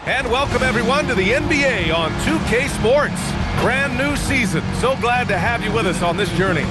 And welcome everyone to the NBA on 2K Sports. Brand new season. So glad to have you with us on this journey.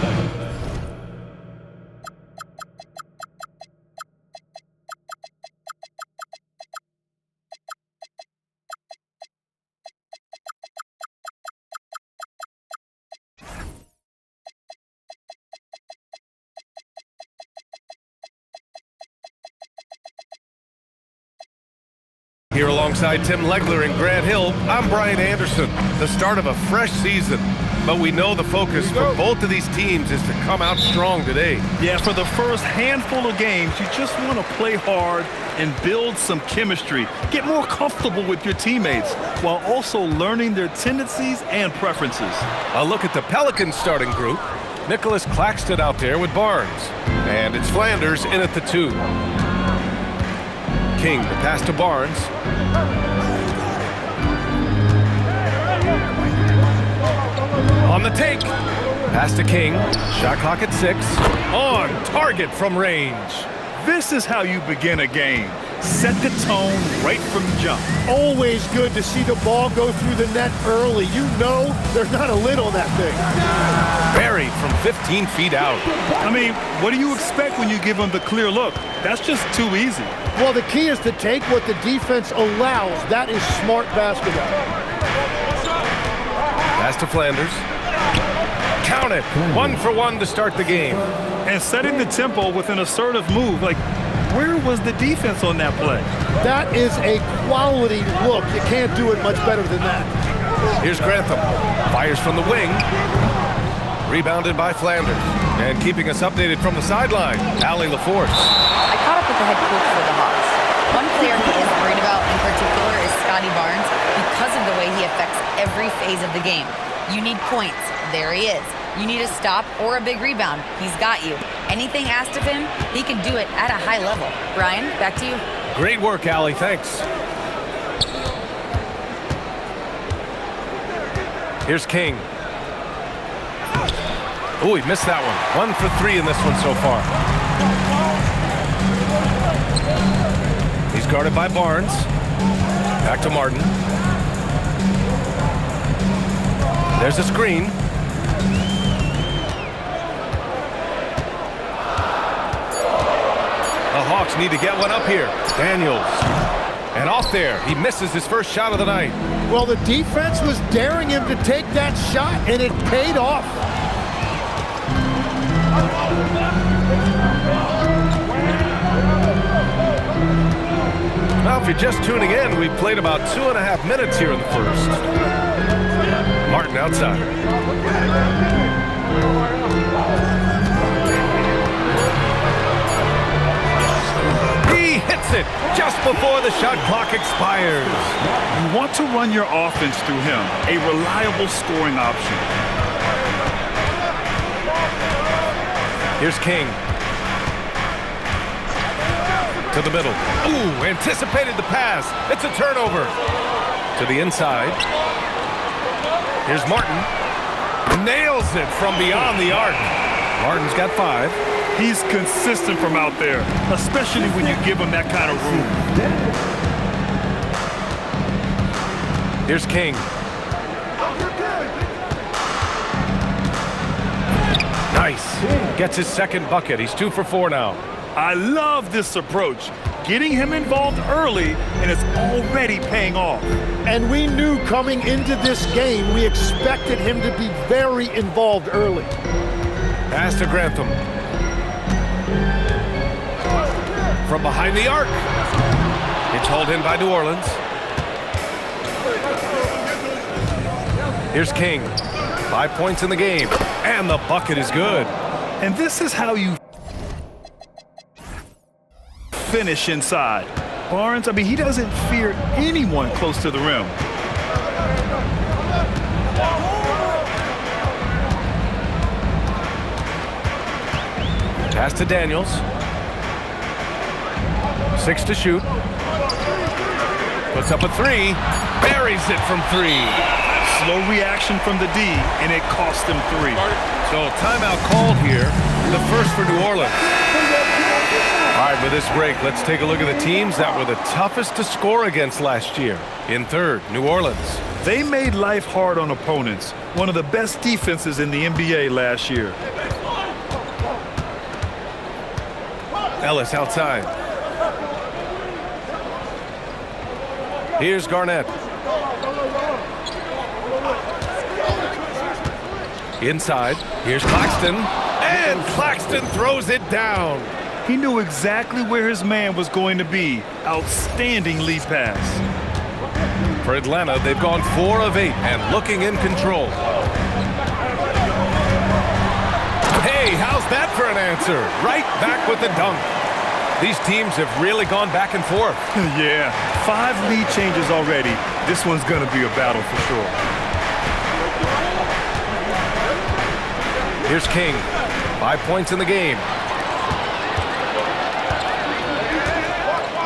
Here alongside Tim Legler and Grant Hill, I'm Brian Anderson. The start of a fresh season, but we know the focus for both of these teams is to come out strong today. Yeah, for the first handful of games, you just want to play hard and build some chemistry. Get more comfortable with your teammates while also learning their tendencies and preferences. A look at the Pelicans starting group. Nicholas Claxton out there with Barnes. And it's Flanders in at the 2. King, the pass to Barnes. On the take. Pass to King. Shot clock at 6. On target from range. This is how you begin a game. Set the tone right from jump. Always good to see the ball go through the net early. You know there's not a lid on that thing. Buried from 15 feet out. I mean, what do you expect when you give them the clear look? That's just too easy. Well, the key is to take what the defense allows. That is smart basketball. Pass to Flanders. Count it. 1 for 1 to start the game. And setting the tempo with an assertive move. Like, where was the defense on that play? That is a quality look. You can't do it much better than that. Here's Grantham. Fires from the wing. Rebounded by Flanders. And keeping us updated from the sideline, Allie LaForce. I caught up with the head coach for the Hawks. One player he is worried about in particular is Scotty Barnes because of the way he affects every phase of the game. You need points. There he is. You need a stop or a big rebound. He's got you. Anything asked of him, he can do it at a high level. Brian, back to you. Great work, Allie. Thanks. Here's King. Oh, he missed that one. 1 for 3 in this one so far. He's guarded by Barnes. Back to Martin. There's a screen. The Hawks need to get one up here. Daniels. And off there. He misses his first shot of the night. Well, the defense was daring him to take that shot, and it paid off. Now, if you're just tuning in, we've played about 2.5 minutes here in the first. Martin outside. He hits it just before the shot clock expires. You want to run your offense through him, a reliable scoring option. Here's King. To the middle. Ooh, anticipated the pass. It's a turnover. To the inside. Here's Martin. Nails it from beyond the arc. Martin's got 5. He's consistent from out there, especially when you give him that kind of room. Here's King. Nice. Gets his second bucket. He's 2 for 4 now. I love this approach. Getting him involved early, and it's already paying off. And we knew coming into this game, we expected him to be very involved early. Pass to Grantham. From behind the arc. It's hauled in by New Orleans. Here's King. 5 points in the game. And the bucket is good. And this is how you finish inside. Barnes, I mean, he doesn't fear anyone close to the rim. Pass to Daniels. 6 to shoot. Puts up a 3. Buries it from 3. Slow reaction from the D, and it cost him 3. So timeout called here. The first for New Orleans. All right, with this break, let's take a look at the teams that were the toughest to score against last year. In third, New Orleans. They made life hard on opponents. One of the best defenses in the NBA last year. Ellis outside. Here's Garnett. Inside. Here's Claxton. And Claxton throws it down. He knew exactly where his man was going to be. Outstanding lead pass. For Atlanta, they've gone 4 of 8 and looking in control. Hey, how's that for an answer? Right back with the dunk. These teams have really gone back and forth. Yeah, 5 lead changes already. This one's going to be a battle for sure. Here's King. 5 points in the game.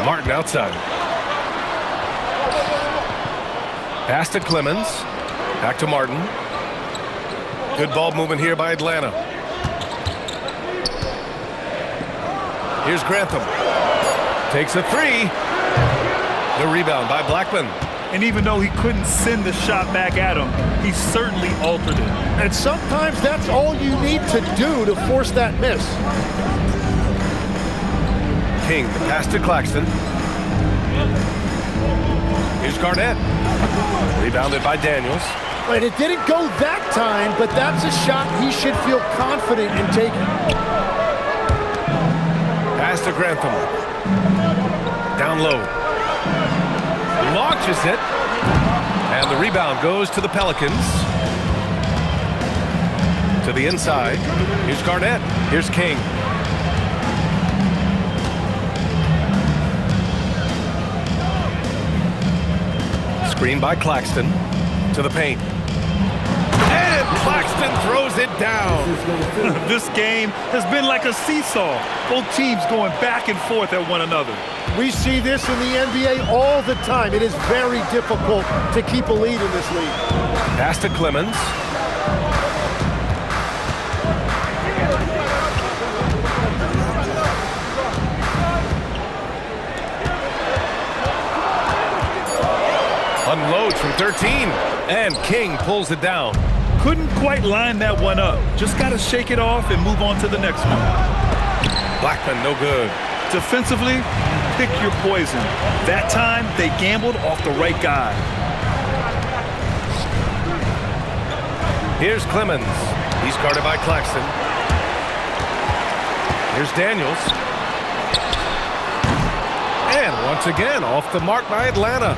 Martin outside. Pass to Clemens. Back to Martin. Good ball movement here by Atlanta. Here's Grantham. Takes a 3. The rebound by Blackman. And even though he couldn't send the shot back at him, he certainly altered it. And sometimes that's all you need to do to force that miss. King, the pass to Claxton. Here's Garnett. Rebounded by Daniels. And it didn't go that time, but that's a shot he should feel confident in taking. Pass to Grantham. Down low. Launches it. And the rebound goes to the Pelicans. To the inside. Here's Garnett. Here's King. Screen by Claxton. To the paint. And Claxton throws it down. This game has been like a seesaw. Both teams going back and forth at one another. We see this in the NBA all the time. It is very difficult to keep a lead in this league. Pass to Clemens. Unloads from 13. And King pulls it down. Couldn't quite line that one up. Just got to shake it off and move on to the next one. Blackman, no good. Defensively, pick your poison. That time, they gambled off the right guy. Here's Clemens. He's guarded by Claxton. Here's Daniels. And once again, off the mark by Atlanta.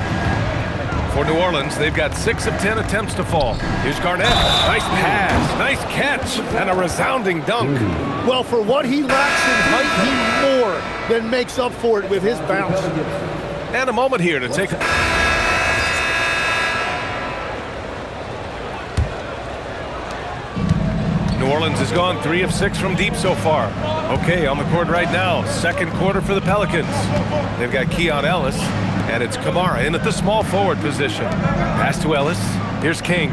For New Orleans, they've got 6 of 10 attempts to fall. Here's Garnett. Nice pass, nice catch, and a resounding dunk. Well, for what he lacks in height, he more than makes up for it with his bounce. And a moment here to take... New Orleans has gone 3 of 6 from deep so far. Okay, on the court right now, second quarter for the Pelicans. They've got Keon Ellis, and it's Kamara in at the small forward position. Pass to Ellis. Here's King.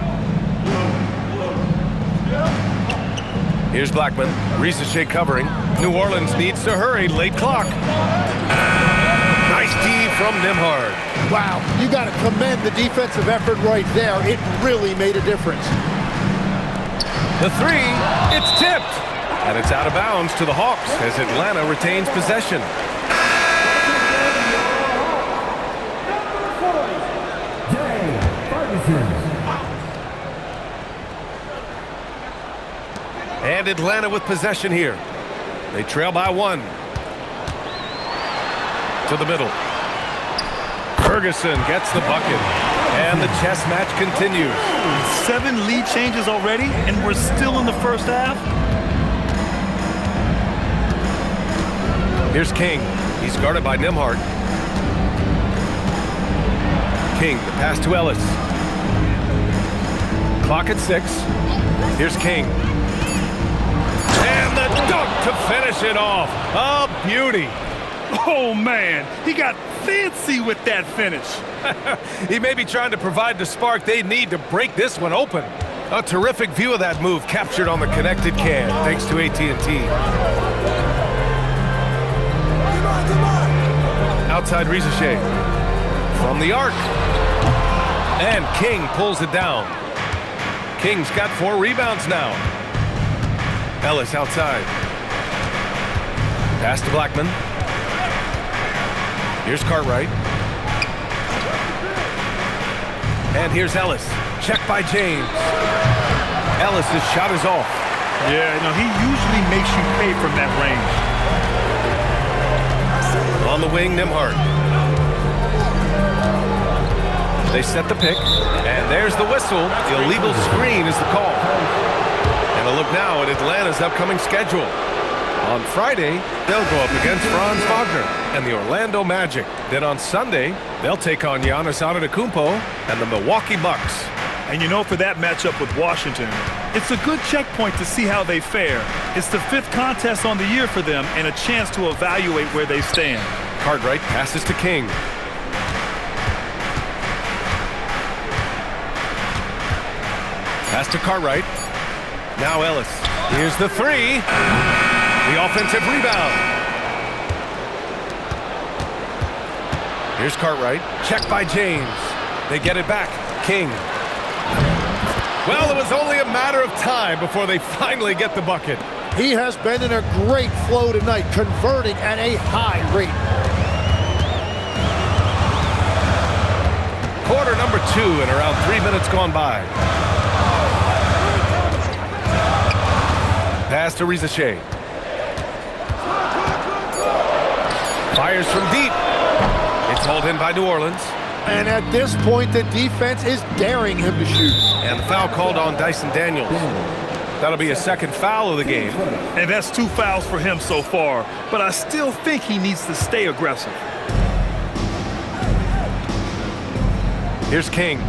Here's Blackman. Ricochet covering. New Orleans needs to hurry. Late clock. Nice D from Nembhard. Wow, you got to commend the defensive effort right there. It really made a difference. The 3, it's tipped. And it's out of bounds to the Hawks as Atlanta retains possession. And Atlanta with possession here. They trail by 1. To the middle. Ferguson gets the bucket. And the chess match continues. 7 lead changes already, and we're still in the first half. Here's King. He's guarded by Nembhard. King, the pass to Ellis. Clock at 6. Here's King. And the dunk to finish it off. A beauty. Oh, man, he got fancy with that finish. He may be trying to provide the spark they need to break this one open. A terrific view of that move captured on the connected cam, thanks to AT&T. Outside Ricochet. From the arc. And King pulls it down. King's got 4 rebounds now. Ellis outside. Pass to Blackman. Here's Cartwright. And here's Ellis. Check by James. Ellis' shot is off. Yeah, he usually makes you pay from that range. On the wing, Nembhard. They set the pick, and there's the whistle. The illegal screen is the call. And a look now at Atlanta's upcoming schedule. On Friday, they'll go up against Franz Wagner and the Orlando Magic. Then on Sunday, they'll take on Giannis Antetokounmpo and the Milwaukee Bucks. And for that matchup with Washington, it's a good checkpoint to see how they fare. It's the 5th contest on the year for them and a chance to evaluate where they stand. Cartwright passes to King. Pass to Cartwright. Now Ellis. Here's the 3. The offensive rebound. Here's Cartwright. Check by James. They get it back. King. Well, it was only a matter of time before they finally get the bucket. He has been in a great flow tonight, converting at a high rate. Quarter number 2 and around 3 minutes gone by. Pass to Ricochet. Fires from deep. It's hauled in by New Orleans. And at this point, the defense is daring him to shoot. And the foul called on Dyson Daniels. That'll be a second foul of the game. And that's 2 fouls for him so far. But I still think he needs to stay aggressive. Here's King.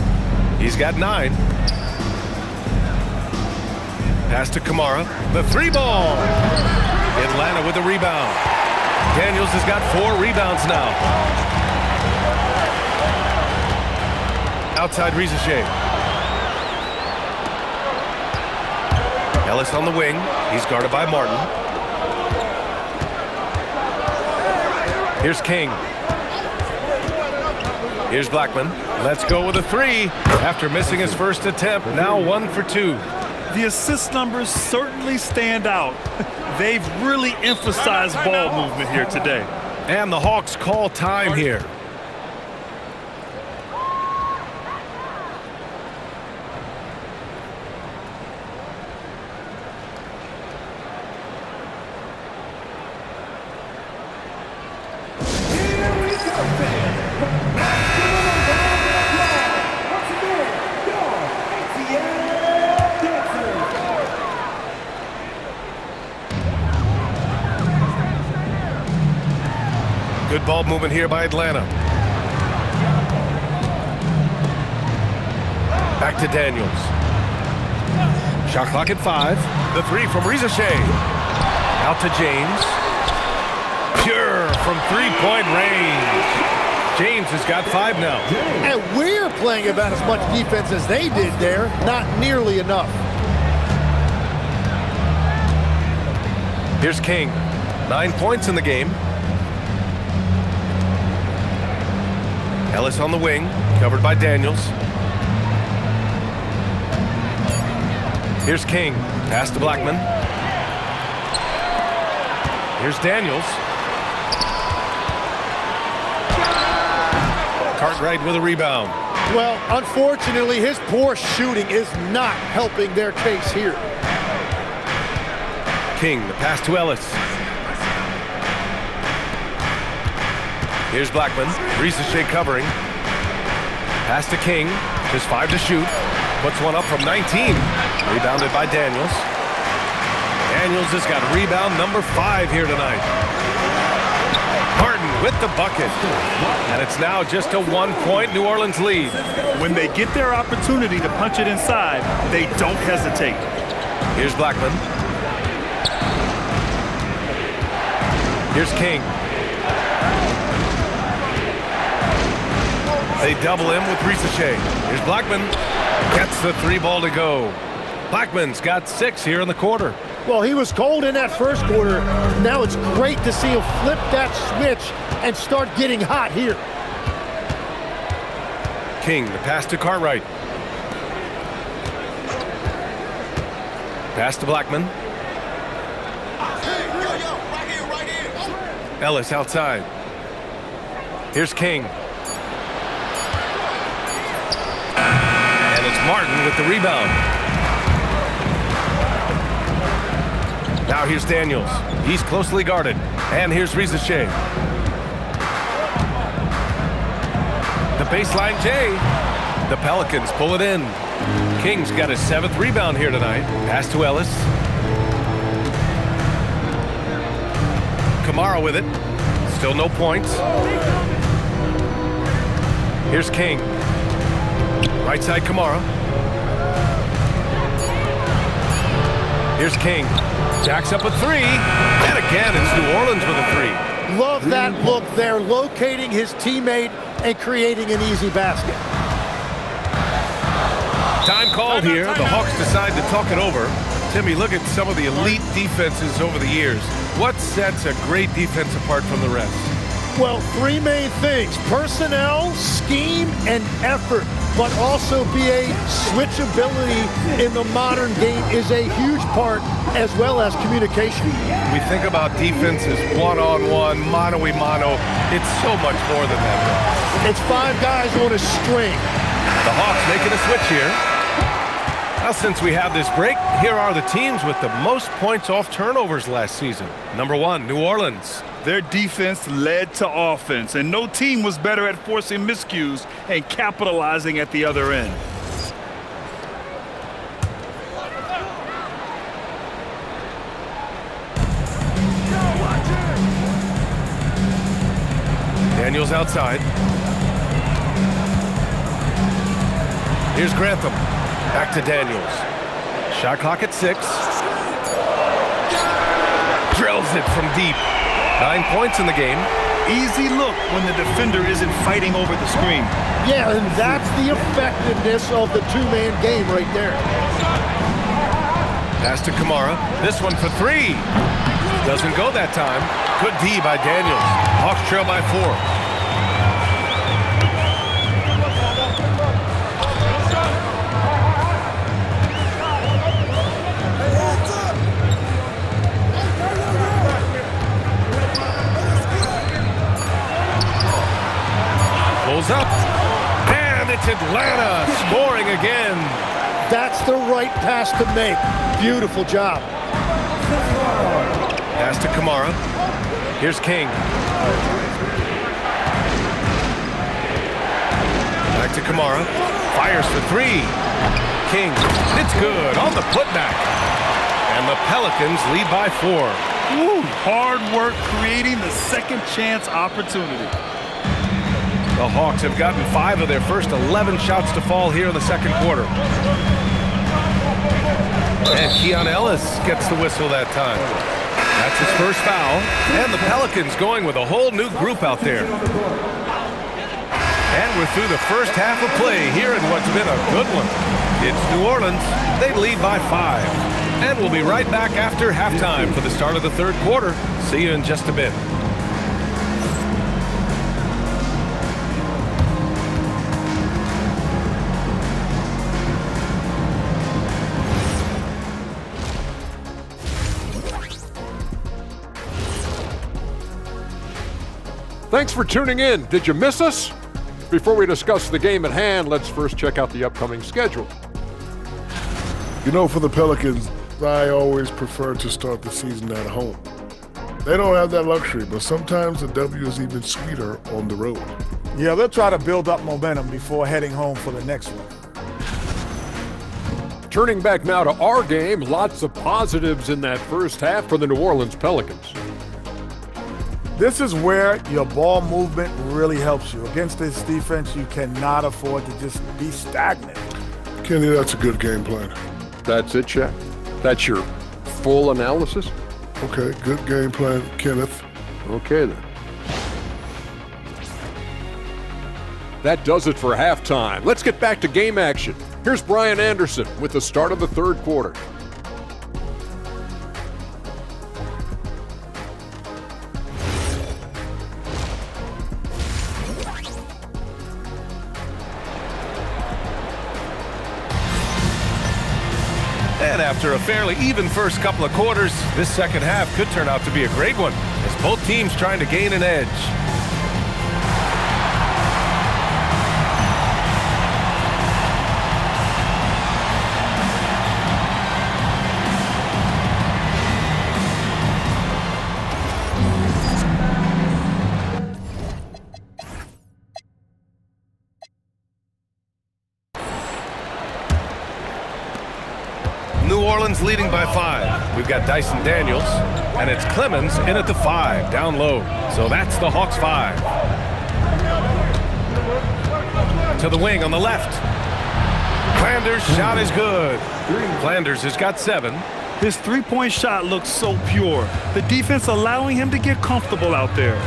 He's got 9. Pass to Kamara. The 3 ball. Atlanta with the rebound. Daniels has got 4 rebounds now. Outside Ricochet. Ellis on the wing. He's guarded by Martin. Here's King. Here's Blackman. Let's go with a 3. After missing his first attempt, now 1 for 2. The assist numbers certainly stand out. They've really emphasized ball movement here today. And the Hawks call time here. Good ball movement here by Atlanta. Back to Daniels. Shot clock at 5. The 3 from Ricochet. Out to James. Pure from 3-point range. James has got 5 now. And we're playing about as much defense as they did there. Not nearly enough. Here's King. 9 points in the game. Ellis on the wing, covered by Daniels. Here's King. Pass to Blackman. Here's Daniels. Cartwright with a rebound. Well, unfortunately, his poor shooting is not helping their case here. King, the pass to Ellis. Here's Blackman. Ricochet covering. Pass to King. Just 5 to shoot. Puts one up from 19. Rebounded by Daniels. Daniels has got rebound number 5 here tonight. Martin with the bucket. And it's now just a 1-point New Orleans lead. When they get their opportunity to punch it inside, they don't hesitate. Here's Blackman. Here's King. They double him with Ricochet. Here's Blackman. Gets the 3 ball to go. Blackman's got 6 here in the quarter. Well, he was cold in that first quarter. Now it's great to see him flip that switch and start getting hot here. King, the pass to Cartwright. Pass to Blackman. Ellis outside. Here's King. And it's Martin with the rebound. Now here's Daniels. He's closely guarded. And here's Rizachet. The baseline J. The Pelicans pull it in. King's got his 7th rebound here tonight. Pass to Ellis. Kamara with it. Still no points. Here's King. Right side Kamara. Here's King. Jacks up a 3. And again, it's New Orleans with a 3. Love that look there, locating his teammate and creating an easy basket. Time called here. The Hawks decide to talk it over. Timmy, look at some of the elite defenses over the years. What sets a great defense apart from the rest? Well, 3 main things: personnel, scheme, and effort. But also BA, switchability in the modern game is a huge part, as well as communication. We think about defenses one-on-one, mano-a-mano. It's so much more than that. It's 5 guys on a string. The Hawks making a switch here. Now, since we have this break, here are the teams with the most points off turnovers last season. Number 1, New Orleans. Their defense led to offense, and no team was better at forcing miscues and capitalizing at the other end. Daniels outside. Here's Grantham. Back to Daniels. Shot clock at 6. Drills it from deep. 9 points in the game. Easy look when the defender isn't fighting over the screen. Yeah, and that's the effectiveness of the 2-man game right there. Pass to Kamara. This one for 3. Doesn't go that time. Good D by Daniels. Hawks trail by 4. Pulls up, and it's Atlanta scoring again. That's the right pass to make. Beautiful job. Pass to Kamara. Here's King. Back to Kamara. Fires for 3. King. It's good on the putback. And the Pelicans lead by 4. Woo, hard work creating the second chance opportunity. The Hawks have gotten 5 of their first 11 shots to fall here in the second quarter. And Keon Ellis gets the whistle that time. That's his first foul. And the Pelicans going with a whole new group out there. And we're through the first half of play here in what's been a good one. It's New Orleans. They lead by 5. And we'll be right back after halftime for the start of the third quarter. See you in just a bit. Thanks for tuning in. Did you miss us? Before we discuss the game at hand, let's first check out the upcoming schedule. You know, for the Pelicans, I always prefer to start the season at home. They don't have that luxury, but sometimes the W is even sweeter on the road. Yeah, they'll try to build up momentum before heading home for the next one. Turning back now to our game, lots of positives in that first half for the New Orleans Pelicans. This is where your ball movement really helps you. Against this defense, you cannot afford to just be stagnant. Kenny, that's a good game plan. That's it, Shaq? That's your full analysis? Okay, good game plan, Kenneth. Okay, then. That does it for halftime. Let's get back to game action. Here's Brian Anderson with the start of the third quarter. And after a fairly even first couple of quarters, this second half could turn out to be a great one, as both teams trying to gain an edge. New Orleans leading by 5. We've got Dyson Daniels, and it's Clemens in at the 5, down low. So that's the Hawks 5. To the wing on the left. Flanders' shot is good. Flanders has got 7. His three-point shot looks so pure. The defense allowing him to get comfortable out there.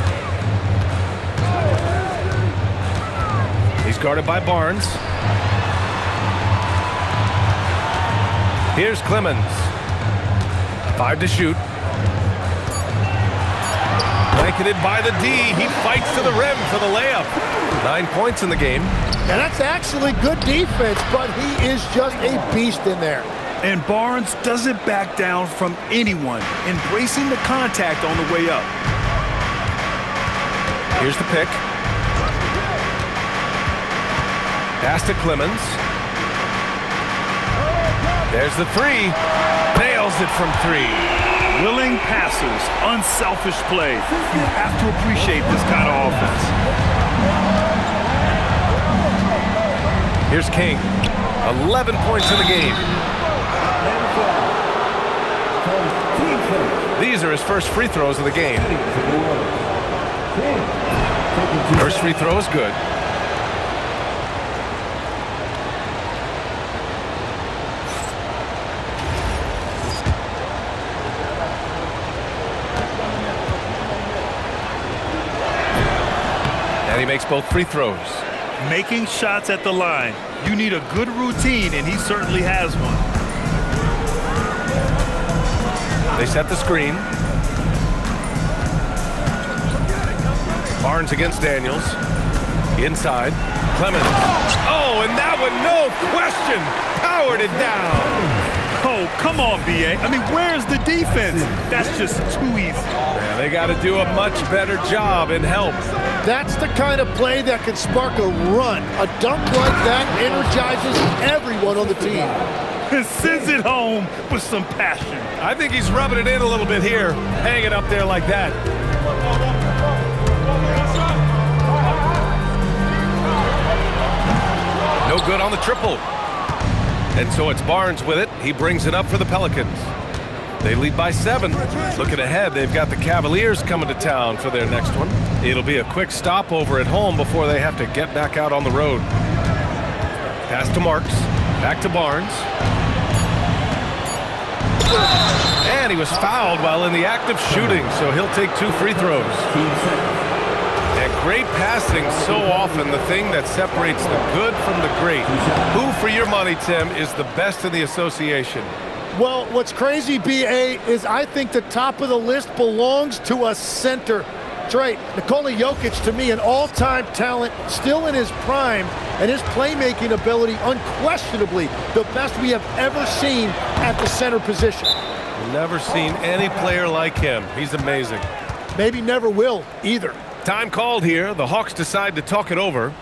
He's guarded by Barnes. Here's Clemens. 5 to shoot. Blanketed by the D. He fights to the rim for the layup. 9 points in the game. And that's actually good defense, but he is just a beast in there. And Barnes doesn't back down from anyone, embracing the contact on the way up. Here's the pick. Pass to Clemens. There's the 3. Nails it from 3. Willing passers, unselfish play. You have to appreciate this kind of offense. Here's King. 11 points in the game. These are his first free throws of the game. First free throw is good. And he makes both free throws. Making shots at the line. You need a good routine, and he certainly has one. They set the screen. Barnes against Daniels. Inside. Clemens. Oh, and that one, no question, powered it down. Oh, come on, B.A. I mean, where's the defense? That's just too easy. Yeah, they got to do a much better job in help. That's the kind of play that can spark a run. A dunk like that energizes everyone on the team. And sends it home with some passion. I think he's rubbing it in a little bit here, hanging up there like that. No good on the triple. And so it's Barnes with it. He brings it up for the Pelicans. They lead by 7. Looking ahead, they've got the Cavaliers coming to town for their next one. It'll be a quick stopover at home before they have to get back out on the road. Pass to Marks. Back to Barnes. And he was fouled while in the act of shooting, so he'll take 2 free throws. And great passing, so often the thing that separates the good from the great. Who, for your money, Tim, is the best in the association? Well, what's crazy, B.A., is I think the top of the list belongs to a center. Trey, Nikola Jokic, to me, an all-time talent, still in his prime, and his playmaking ability, unquestionably the best we have ever seen at the center position. Never seen any player like him. He's amazing. Maybe never will, either. Time called here. The Hawks decide to talk it over.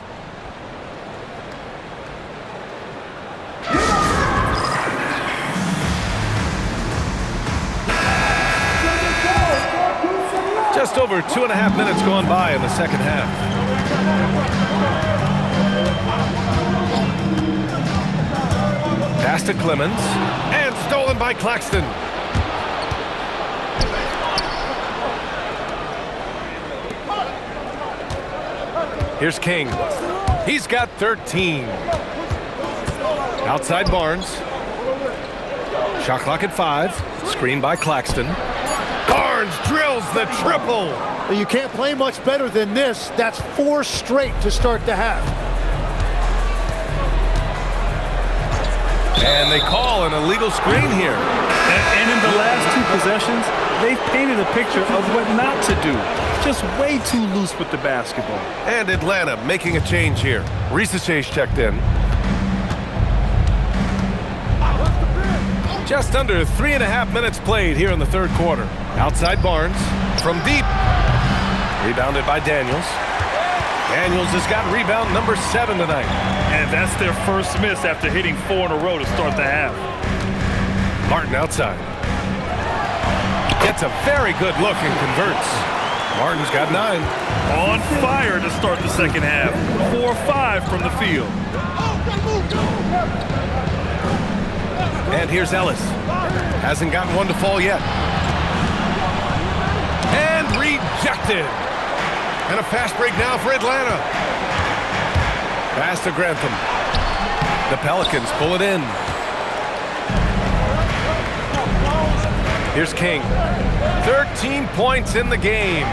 Just over 2.5 minutes gone by in the second half. Pass to Clemens, and stolen by Claxton. Here's King. He's got 13. Outside Barnes. Shot clock at 5. Screen by Claxton. Barnes drills the triple. You can't play much better than this. That's 4 straight to start the half. And they call an illegal screen here. And in the last 2 possessions, they've painted a picture of what not to do. Just way too loose with the basketball. And Atlanta making a change here. Reese Chase checked in. Just under 3.5 minutes played here in the third quarter. Outside Barnes from deep. Rebounded by Daniels. Daniels has got rebound number 7 tonight. And that's their first miss after hitting 4 in a row to start the half. Martin outside. Gets a very good look and converts. Martin's got 9. On fire to start the second half. 4-5 from the field. And here's Ellis. Hasn't gotten one to fall yet. And rejected. And a fast break now for Atlanta. Pass to Grantham. The Pelicans pull it in. Here's King. 13 points in the game.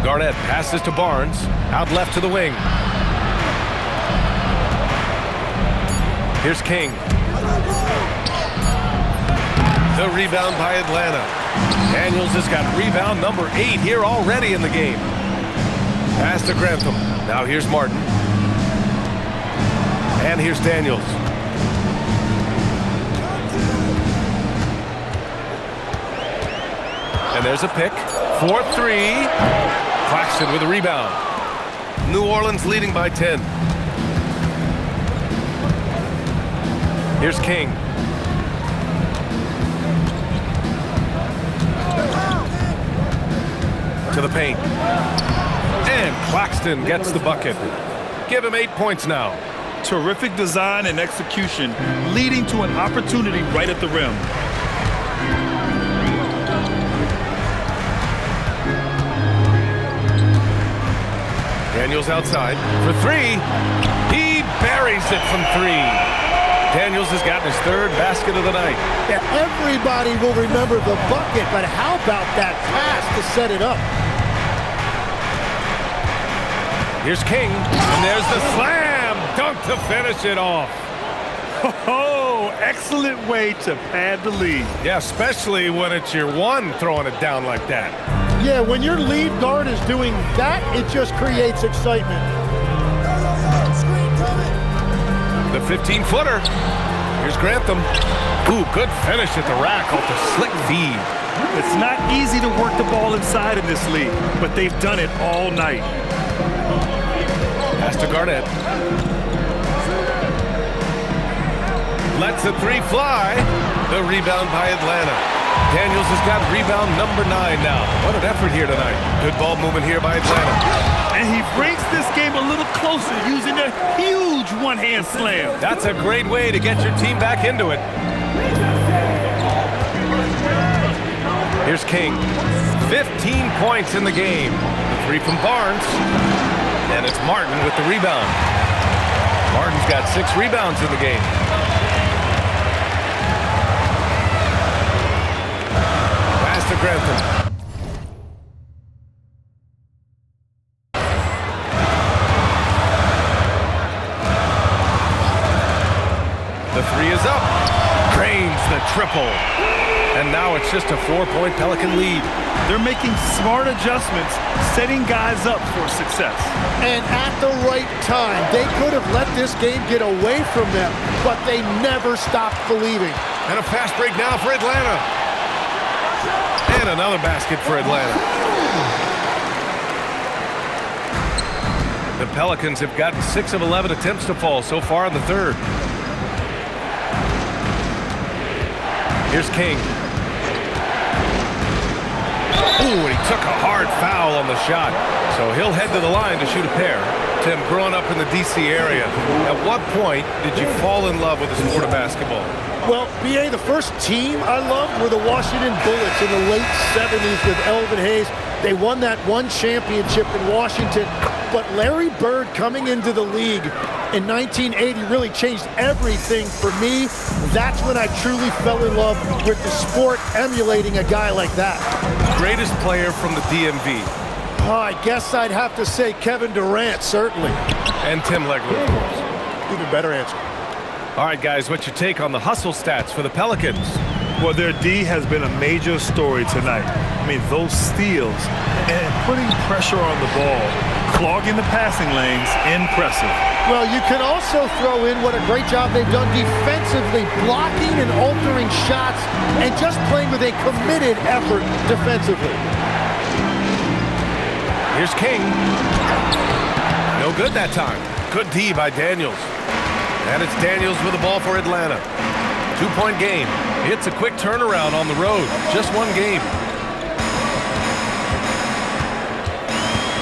Garnett passes to Barnes. Out left to the wing. Here's King. The rebound by Atlanta. Daniels has got rebound number 8 here already in the game. Pass to Grantham. Now here's Martin. And here's Daniels. And there's a pick. 4-3. Claxton with a rebound. New Orleans leading by 10. Here's King. To the paint. And Claxton gets the bucket. Give him 8 points now. Terrific design and execution, leading to an opportunity right at the rim. Daniels outside for 3. He buries it from 3. Daniels has gotten his 3rd basket of the night. Yeah, everybody will remember the bucket, but how about that pass to set it up? Here's King, and there's the slam dunk to finish it off. Oh, excellent way to pad the lead. Yeah, especially when it's your one throwing it down like that. Yeah, when your lead guard is doing that, it just creates excitement. The 15-footer. Here's Grantham. Ooh, good finish at the rack off the slick feed. It's not easy to work the ball inside in this league, but they've done it all night. Pass to Garnett. Lets the 3 fly. The rebound by Atlanta. Daniels has got rebound number 9 now. What an effort here tonight. Good ball movement here by Atlanta. And he brings this game a little closer using a huge one-hand slam. That's a great way to get your team back into it. Here's King. 15 points in the game. The 3 from Barnes. And it's Martin with the rebound. Martin's got 6 rebounds in the game. Pass to Grantham. The 3 is up. Cranes the triple. And now it's just a 4-point Pelican lead. They're making smart adjustments, setting guys up for success. And at the right time, they could have let this game get away from them, but they never stopped believing. And a fast break now for Atlanta. And another basket for Atlanta. The Pelicans have gotten 6 of 11 attempts to fall so far in the third. Here's King. Ooh, and he took a hard foul on the shot. So he'll head to the line to shoot a pair. Tim, growing up in the D.C. area, at what point did you fall in love with the sport of basketball? Well, B.A., the first team I loved were the Washington Bullets in the late 70s with Elvin Hayes. They won that one championship in Washington. But Larry Bird coming into the league in 1980 really changed everything for me. That's when I truly fell in love with the sport, emulating a guy like that. Greatest player from the DMV? Oh, I guess I'd have to say Kevin Durant, certainly. And Tim Legler, of course. Even better answer. All right, guys, what's your take on the hustle stats for the Pelicans? Well, their D has been a major story tonight. I mean, those steals and putting pressure on the ball, Clogging the passing lanes, impressive. Well, you can also throw in what a great job they've done defensively, blocking and altering shots and just playing with a committed effort defensively. Here's King. No good that time. Good D by Daniels. And it's Daniels with the ball for Atlanta. 2-point game. It's a quick turnaround on the road. Just one game.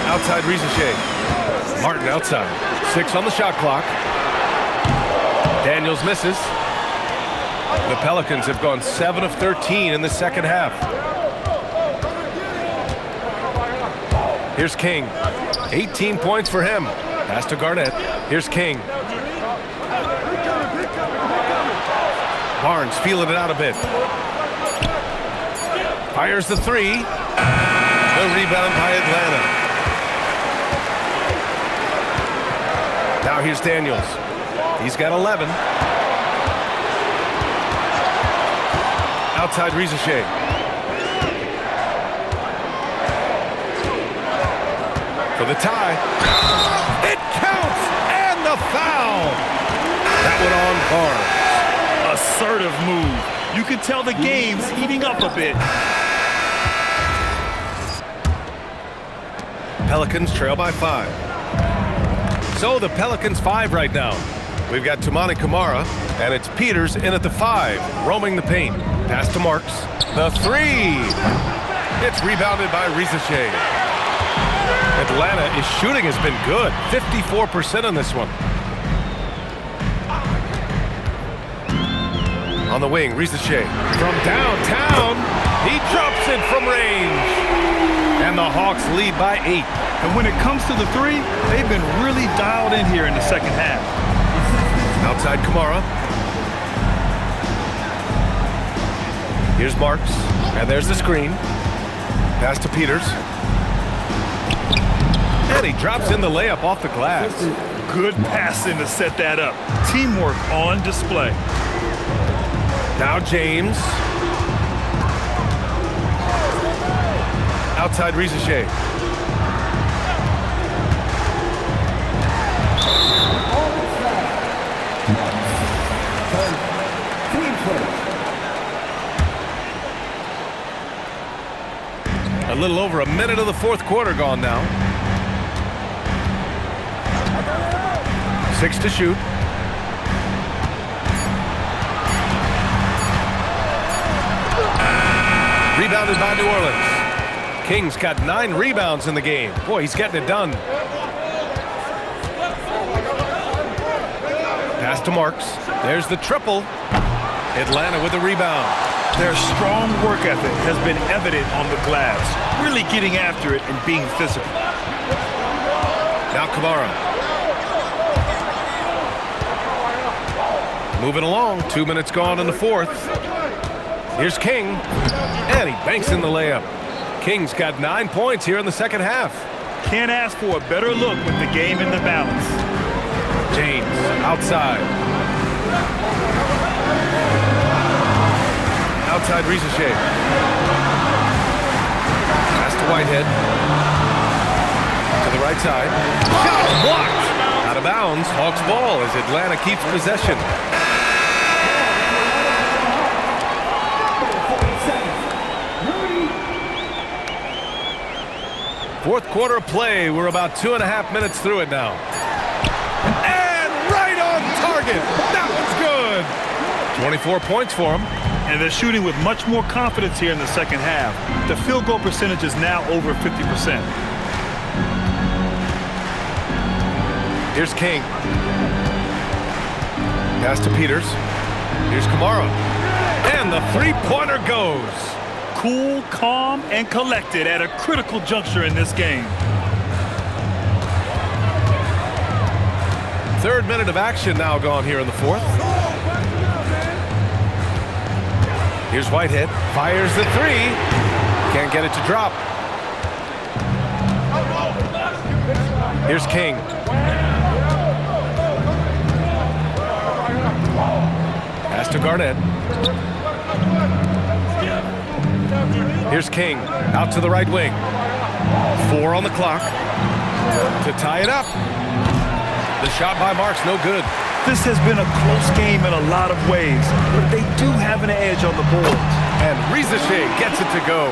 Outside Rizachet. Martin outside. 6 on the shot clock. Daniels misses. The Pelicans have gone 7 of 13 in the second half. Here's King. 18 points for him. Pass to Garnett. Here's King. Barnes feeling it out a bit. Fires the 3. The rebound by Atlanta. Now here's Daniels. He's got 11. Outside Rizachet. For the tie. It counts! And the foul! That one on Barnes. Assertive move. You can tell the game's heating up a bit. Pelicans trail by 5. So the Pelicans 5 right now. We've got Toumani Camara, and it's Peters in at the 5, roaming the paint. Pass to Marks. The 3. It's rebounded by Rizachet. Atlanta, his shooting has been good. 54% on this one. On the wing, Rizachet. From downtown, he drops it from range. And the Hawks lead by 8. And when it comes to the 3, they've been really dialed in here in the second half. Outside Camara. Here's Marks. And there's the screen. Pass to Peters. And he drops in the layup off the glass. Good passing to set that up. Teamwork on display. Now James. Outside Rizachet. A little over a minute of the fourth quarter gone now. 6 to shoot. Rebounded by New Orleans. King's got 9 rebounds in the game. Boy, he's getting it done. Pass to Marks. There's the triple. Atlanta with the rebound. Their strong work ethic has been evident on the glass, really getting after it and being physical. Now Camara. Moving along, 2 minutes gone in the fourth. Here's King, and he banks in the layup. King's got 9 points here in the second half. Can't ask for a better look with the game in the balance. James, outside. Outside Rizachet. Pass to Whitehead. To the right side. Shot blocked. Out of bounds. Hawks ball as Atlanta keeps possession. Fourth quarter of play. We're about 2.5 minutes through it now. And right on target. That one's good. 24 points for him. And they're shooting with much more confidence here in the second half. The field goal percentage is now over 50%. Here's King. Pass to Peters. Here's Camara. And the three-pointer goes. Cool, calm, and collected at a critical juncture in this game. Third minute of action now gone here in the fourth. Here's Whitehead. Fires the 3. Can't get it to drop. Here's King. Pass to Garnett. Here's King. Out to the right wing. 4 on the clock to tie it up. The shot by Mark's no good. This has been a close game in a lot of ways, but they do have an edge on the board. And Rizachet gets it to go.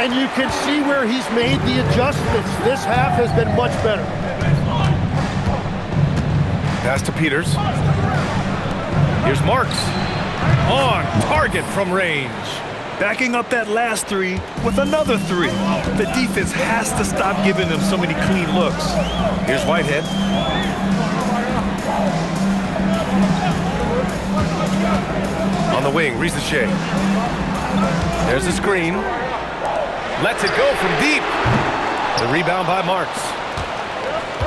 And you can see where he's made the adjustments. This half has been much better. Pass to Peters. Here's Marks. On target from range. Backing up that last three with another three. The defense has to stop giving them so many clean looks. Here's Whitehead. On the wing, Rizachet. There's a screen. Lets it go from deep. The rebound by Marks.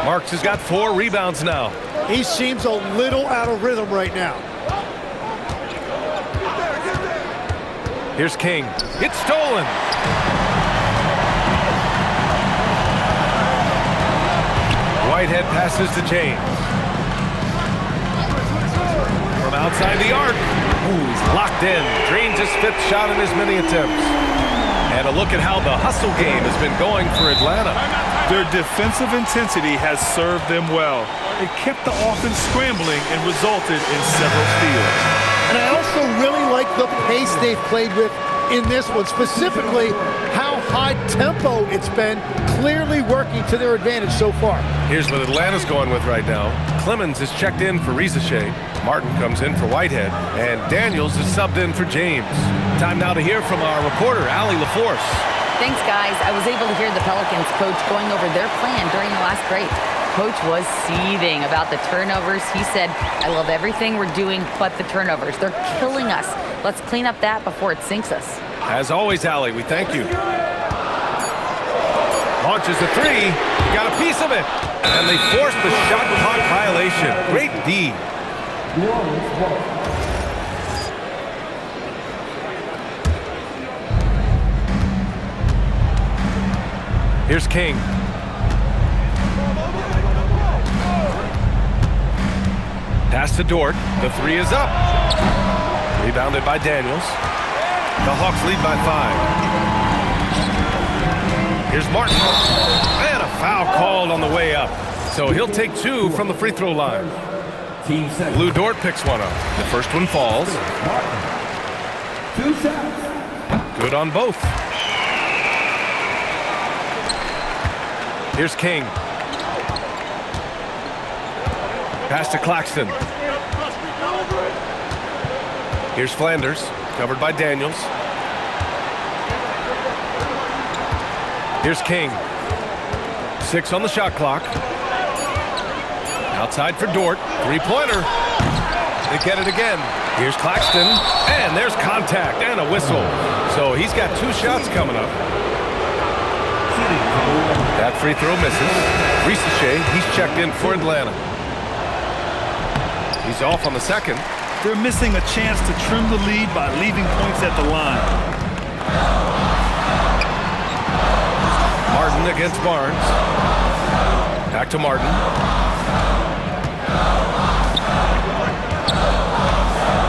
Marks has got 4 rebounds now. He seems a little out of rhythm right now. Here's King. It's stolen. Whitehead passes to James. From outside the arc. Ooh, he's locked in. Drains his 5th shot in as many attempts. And a look at how the hustle game has been going for Atlanta. Their defensive intensity has served them well. It kept the offense scrambling and resulted in several steals. And I also really like the pace they've played with in this one, specifically how high tempo it's been, clearly working to their advantage so far. Here's what Atlanta's going with right now. Clemens is checked in for Rizachet. Martin comes in for Whitehead. And Daniels is subbed in for James. Time now to hear from our reporter, Allie LaForce. Thanks, guys. I was able to hear the Pelicans coach going over their plan during the last break. Coach was seething about the turnovers. He said, I love everything we're doing but the turnovers. They're killing us. Let's clean up that before it sinks us. As always, Allie, we thank you. Launches a 3. Got a piece of it. And they forced the shot clock violation. Great D. Here's King. Pass to Dort. The 3 is up. Rebounded by Daniels. The Hawks lead by 5. Here's Martin. And a foul called on the way up. So he'll take 2 from the free throw line. Lou Dort picks one up. The first one falls. 2 shots. Good on both. Here's King. Pass to Claxton. Here's Flanders, covered by Daniels. Here's King. 6 on the shot clock. Outside for Dort. 3-pointer. They get it again. Here's Claxton. And there's contact and a whistle. So he's got 2 shots coming up. That free throw misses. Rizachet, he's checked in for Atlanta. He's off on the second. They're missing a chance to trim the lead by leaving points at the line. Martin against Barnes. Back to Martin.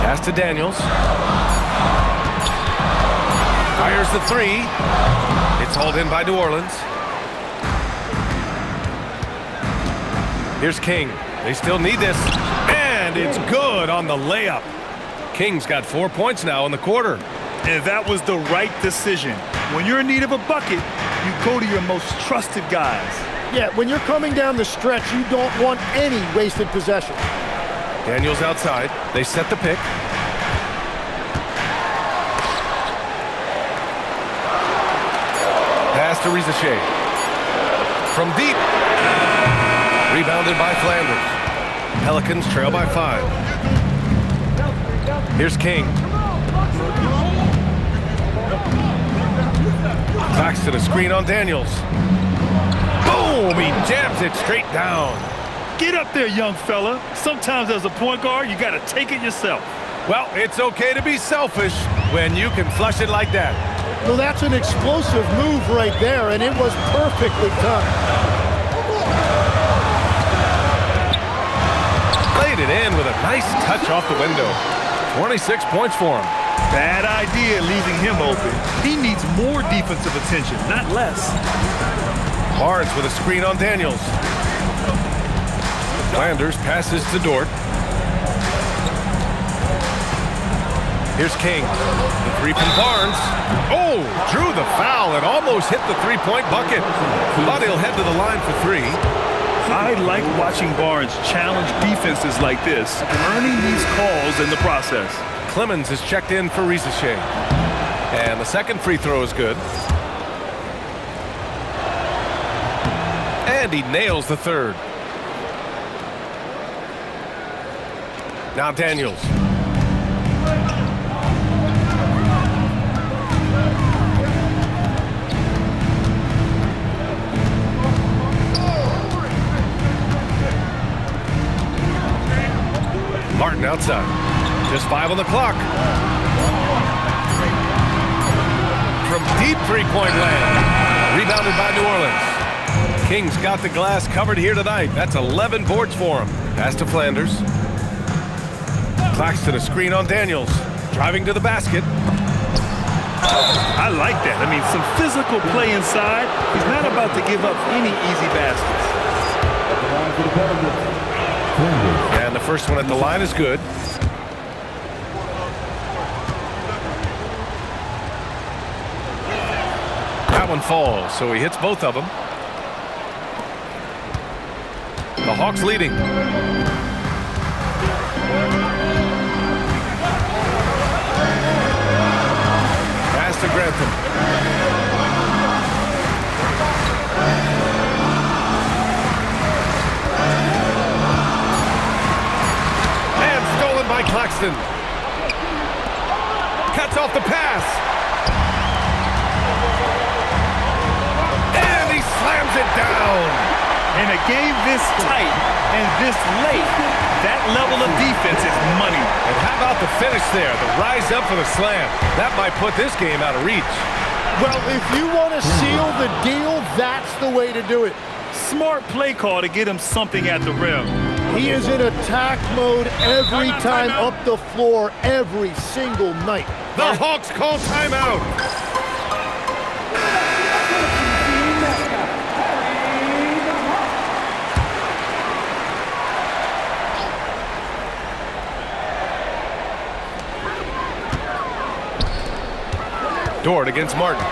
Pass to Daniels. Fires the 3. It's hauled in by New Orleans. Here's King. They still need this. And it's good on the layup. King's got 4 points now in the quarter. And that was the right decision. When you're in need of a bucket, you go to your most trusted guys. Yeah, when you're coming down the stretch, you don't want any wasted possession. Daniels outside. They set the pick. Pass to Rizachet. From deep. Rebounded by Flanders. Pelicans trail by 5. Here's King. Claxton a screen on Daniels. Boom! He jams it straight down. Get up there, young fella. Sometimes as a point guard, you got to take it yourself. Well, it's okay to be selfish when you can flush it like that. Well, that's an explosive move right there, and it was perfectly done. Laid it in with a nice touch off the window. 26 points for him. Bad idea leaving him open. He needs more defensive attention, not less. Barnes with a screen on Daniels. Flanders passes to Dort. Here's King. The three from Barnes. Oh, drew the foul and almost hit the three-point bucket. But he'll head to the line for three. I like watching Barnes challenge defenses like this, earning these calls in the process. Clemens is checked in for Rizachet. And the second free throw is good. And he nails the third. Now Daniels. Martin outside. Just 5 on the clock. From deep three-point land. Rebounded by New Orleans. King's got the glass covered here tonight. That's 11 boards for him. Pass to Flanders. Claxton a screen on Daniels. Driving to the basket. I like that. I mean, some physical play inside. He's not about to give up any easy baskets. And the first one at the line is good. That one falls, so he hits both of them. The Hawks leading. Pass to Grantham. And stolen by Claxton. Cuts off the pass. And he slams it down. In a game this tight and this late, that level of defense is money. And how about the finish there? The rise up for the slam. That might put this game out of reach. Well, if you want to seal the deal, that's the way to do it. Smart play call to get him something at the rim. He is in attack mode every time up the floor, every single night. The Hawks call timeout. Dort against Martin.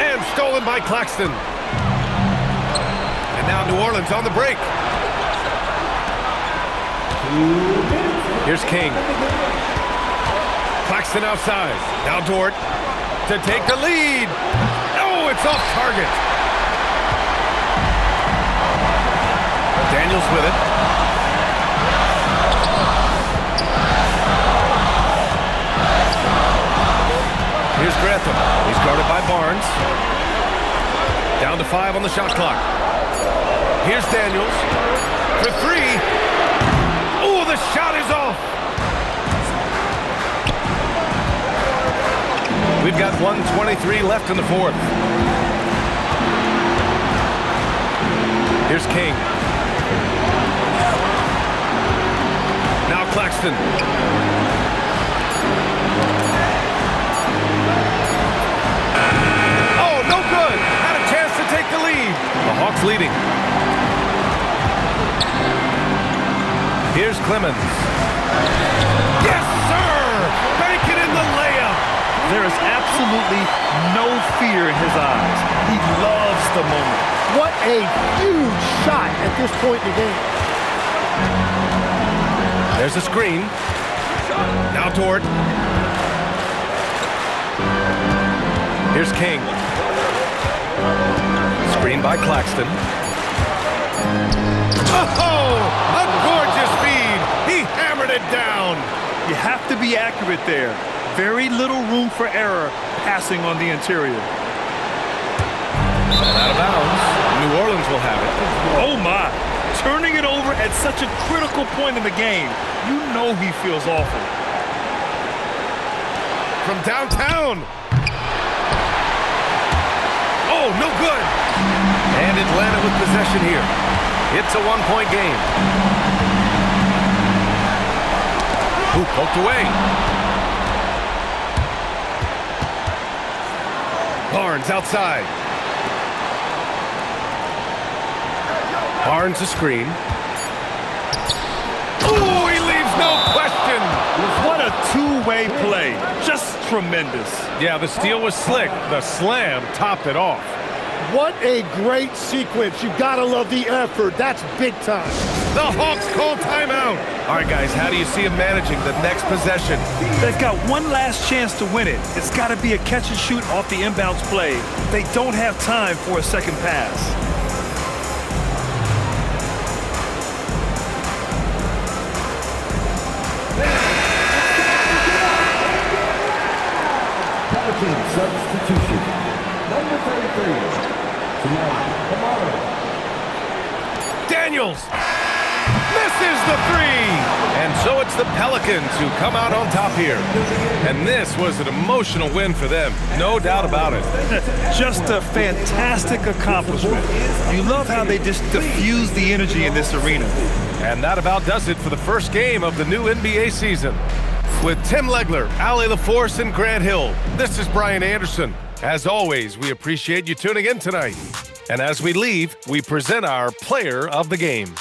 And stolen by Claxton. And now New Orleans on the break. Here's King. Claxton outside. Now Dort to take the lead. Oh, it's off target. Daniels with it. Here's Grantham. He's guarded by Barnes. Down to 5 on the shot clock. Here's Daniels for 3. Oh, the shot is off. We've got 1:23 left in the fourth. Here's King. Now Claxton. No good. Had a chance to take the lead. The Hawks leading. Here's Clemens. Yes, sir! Banking in the layup. There is absolutely no fear in his eyes. He loves the moment. What a huge shot at this point in the game. There's a screen. Now Dort. Here's King. Screen by Claxton. Oh, a gorgeous feed. He hammered it down. You have to be accurate there. Very little room for error passing on the interior. And out of bounds. New Orleans will have it. Oh, my. Turning it over at such a critical point in the game. You know he feels awful. From downtown. Oh, no good. And Atlanta with possession here. It's a one-point game. Ooh, poked away. Barnes outside. Barnes a screen. Ooh, he leaves no question. What a two-way play. Just tremendous. Yeah, the steal was slick. The slam topped it off. What a great sequence. You gotta love the effort. That's big time. The Hawks call timeout. All right, guys, how do you see him managing the next possession? They've got one last chance to win it. It's got to be a catch and shoot off the inbounds play. They don't have time for a second pass. Substitution. Number 33. Tonight, tomorrow. Daniels misses the three. And so it's the Pelicans who come out on top here. And this was an emotional win for them. No doubt about it. Just a fantastic accomplishment. You love how they just diffuse the energy in this arena. And that about does it for the first game of the new NBA season. With Tim Legler, Allie LaForce, and Grant Hill, this is Brian Anderson. As always, we appreciate you tuning in tonight. And as we leave, we present our player of the game.